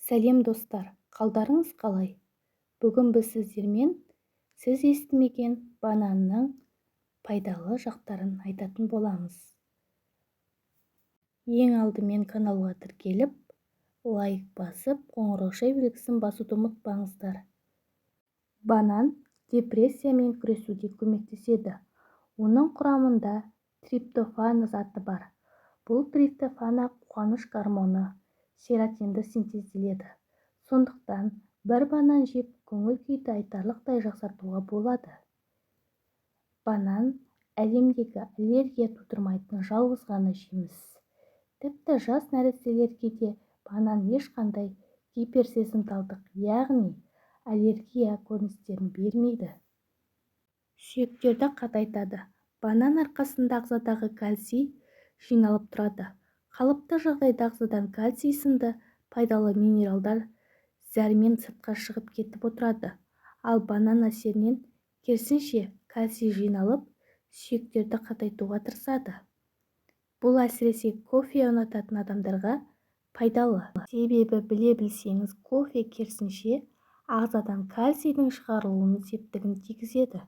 Сәлем достар, қалдарыңыз қалай? Бүгін біз сіздермен сіз естімеген бананның пайдалы жақтарын айтатын боламыз. Ең алдымен каналға тіркеліп, лайк басып, қоңырау белгісін басуды ұмытпаңыздар. Банан депрессиямен күресуде көмектеседі. Оның құрамында триптофан заты бар. Бұл триптофан қуаныш гормоны серотинді синтезделеді. Сондықтан бір банан жеп көңіл-күйді айтарлықтай жақсартуға болады. Банан әлемдегі аллергия тудырмайтын жалғыз ғана жеміс. Тіпті жас нәрестелерге де банан ешқандай гиперсезімталдық, яғни аллергия көріністерін бермейді. Сүйектерді қатайтады. Банан арқасында ағзадағы кальций жиналып тұрады. Қалыпты жағдайда ағзадан кальций сынды пайдалы минералдар зәрмен сыртқа шығып кетіп отырады. Ал банан әсерінен керісінше кальций жиналып, сүйектерді қатайтуға тырысады. Бұл әсіресе кофе ұнататын адамдарға пайдалы. Себебі біле білсеңіз, кофе керісінше ағзадан кальцийдің шығарылуының септігін тигізеді.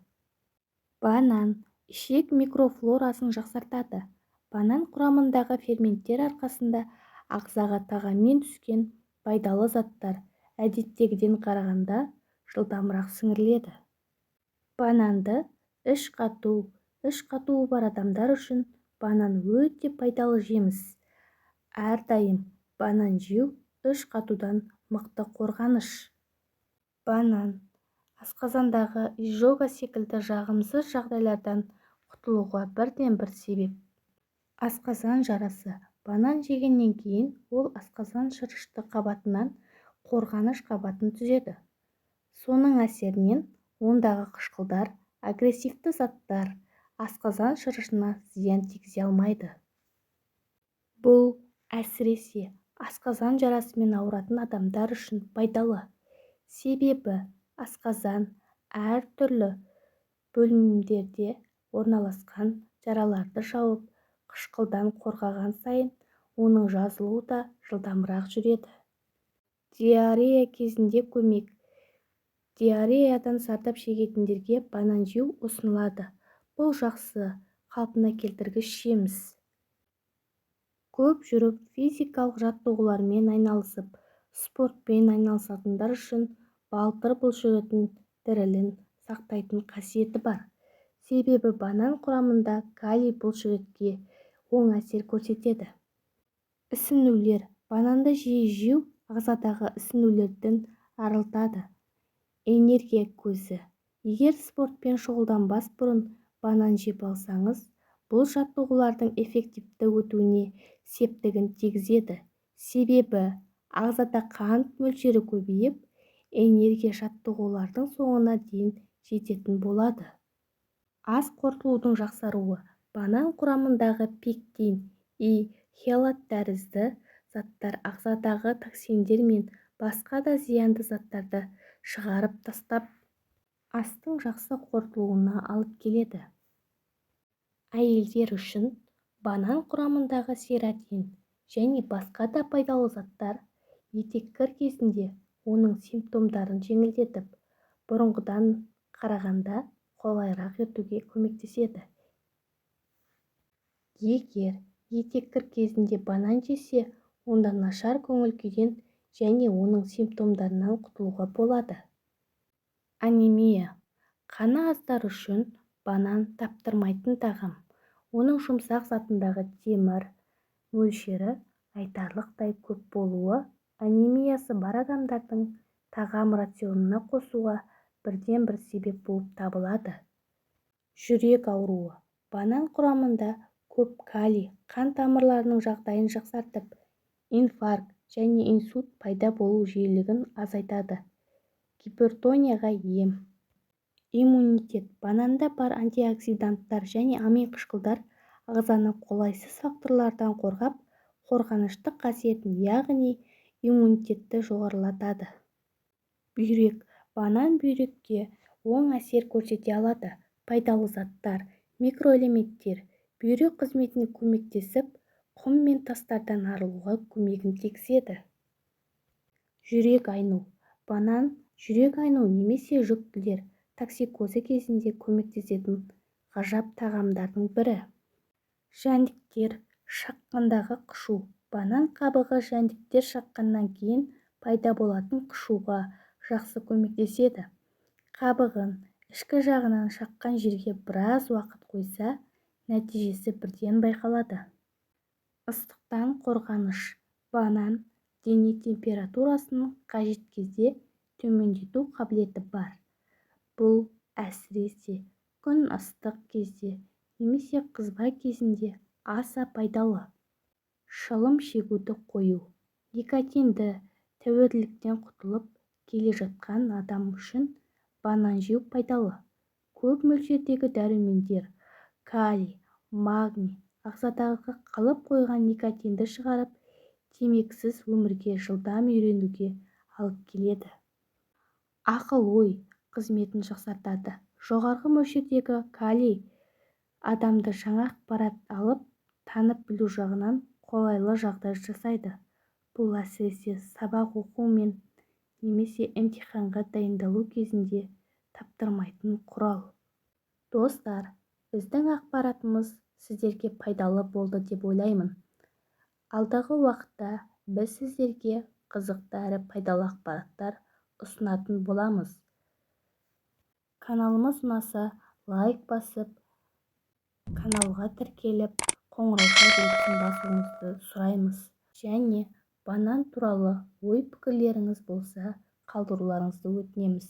Банан ішек микрофлорасын жақсартады. Банан құрамындағы ферменттер арқасында ағзаға тағаммен түскен пайдалы заттар әдеттегіден қарағанда жылдамырақ сіңіріледі. Бананды іш қатуы бар адамдар үшін банан өте пайдалы жеміс. Әрдайым банан жеу іш қатудан мықты қорғаныш. Банан асқазандағы изжога секілді жағымсыз жағдайлардан құтылуға бірден-бір себеп. Асқазан жарасы. Банан жегеннен кейін ол асқазан шырышты қабатынан қорғаныш қабатын түзеді. Соның әсерінен ондағы қышқылдар, агрессивті заттар асқазан шырышына зиян тигізе алмайды. Бұл әсіресе асқазан жарасымен ауыратын адамдар үшін пайдалы. Себебі асқазан әртүрлі бөлімдерде орналасқан жараларды жауып, қышқылдан қорғаған сайын оның жазылуы да жылдамырақ жүреді. Диарея кезінде көмек. Диареядан зардап шегетіндерге банан жеу ұсынылады. Бұл жақсы, қалпына келтіргіш жеміс. Көп жүріп, физикалық жаттығулармен айналысып, спортпен айналысатындар үшін балтыр бұлшықеттің дірілін сақтайтын қасиеті бар. Себебі банан құрамында калий бұлшықетке оң әсер көрсетеді. Ісінулер. Бананды жиі жеу ағзадағы ісінулерден арылтады. Энергия көзі. Егер спортпен шұғылданбас бұрын банан жеп алсаңыз, бұл жаттығулардың эффективті өтуіне септігін тигізеді. Себебі ағзада қант мөлшері көбейіп, энергия жаттығулардың соңына дейін жететін болады. Ас қорытылудың жақсаруы. Банан құрамындағы пектин и хелат тәрізді заттар ағзадағы токсиндер мен басқа да зиянды заттарды шығарып тастап, астың жақсы қорытылуына алып келеді. Әйелдер үшін банан құрамындағы серотин және басқа да пайдалы заттар етеккір кезінде оның симптомдарын жеңілдетіп, бұрынғыдан қарағанда қолайырақ етуге көмектеседі. Егер етеккір кезінде банан жесе, онда нашар көңіл-күйден және оның симптомдарынан құтылуға болады. Анемия. Қаны аздар үшін банан таптырмайтын тағам. Оның жұмсақ затындағы темір мөлшері айтарлықтай көп болуы анемиясы бар адамдардың тағам рационына қосуға бірден-бір себеп болып табылады. Жүрек ауруы. Банан құрамында көп калий қан тамырларының жағдайын жақсартып, инфаркт және инсульт пайда болу жиілігін азайтады. Гипертонияға ем. Иммунитет. Бананда бар антиоксиданттар және амин қышқылдар ағзаны қолайсыз факторлардан қорғап, қорғаныштық қасиетін, яғни иммунитетті жоғарылатады. Бүйрек. Банан бүйрекке оң әсер көрсете алады. Пайдалы заттар, микроэлементтер бүйрек қызметіне көмектесіп, құм мен тастардан арылуға көмегін тигізеді. жүрек айну. Банан жүрек айну немесе жүктілер токсикозы кезінде көмектесетін ғажап тағамдардың бірі. Жәндіктер шаққандағы қышу. Банан қабығы жәндіктер шаққаннан кейін пайда болатын қышуға жақсы көмектеседі. Қабығын ішкі жағынан шаққан жерге біраз уақыт қойса, нәтижесі бірден байқалады. Ыстықтан қорғаныш. Банан дене температурасын қажет кезде төмендету қабілеті бар. Бұл әсіресе күн ыстық кезде немесе қызба кезінде аса пайдалы. Шылым шегуді қою. Никотинді тәуелділіктен құтылып келе жатқан адам үшін банан жеу пайдалы. Көп мөлшердегі дәрумендер, калий, магний ағзадағы қалып қойған никотинді шығарып, темекісіз өмірге жылдам үйренуге алып келеді. Ақыл-ой қызметін жақсартады. Жоғарғы мөлшердегі калий адамды жаңа ақпарат алып, танып білу жағынан қолайлы жағдай жасайды. Бұл әсіресе сабақ оқу мен немесе емтиханға дайындалу кезінде таптырмайтын құрал. Достар, біздің ақпаратымыз сіздерге пайдалы болды деп ойлаймын. Алдағы уақытта біз сіздерге қызықты әрі пайдалы ақпараттар ұсынатын боламыз. Каналымыз ұнаса, лайк басып, каналға тіркеліп, қоңырау белгісін басуыңызды сұраймыз. Және банан туралы ой-пікірлеріңіз болса, қалдыруларыңызды өтінеміз.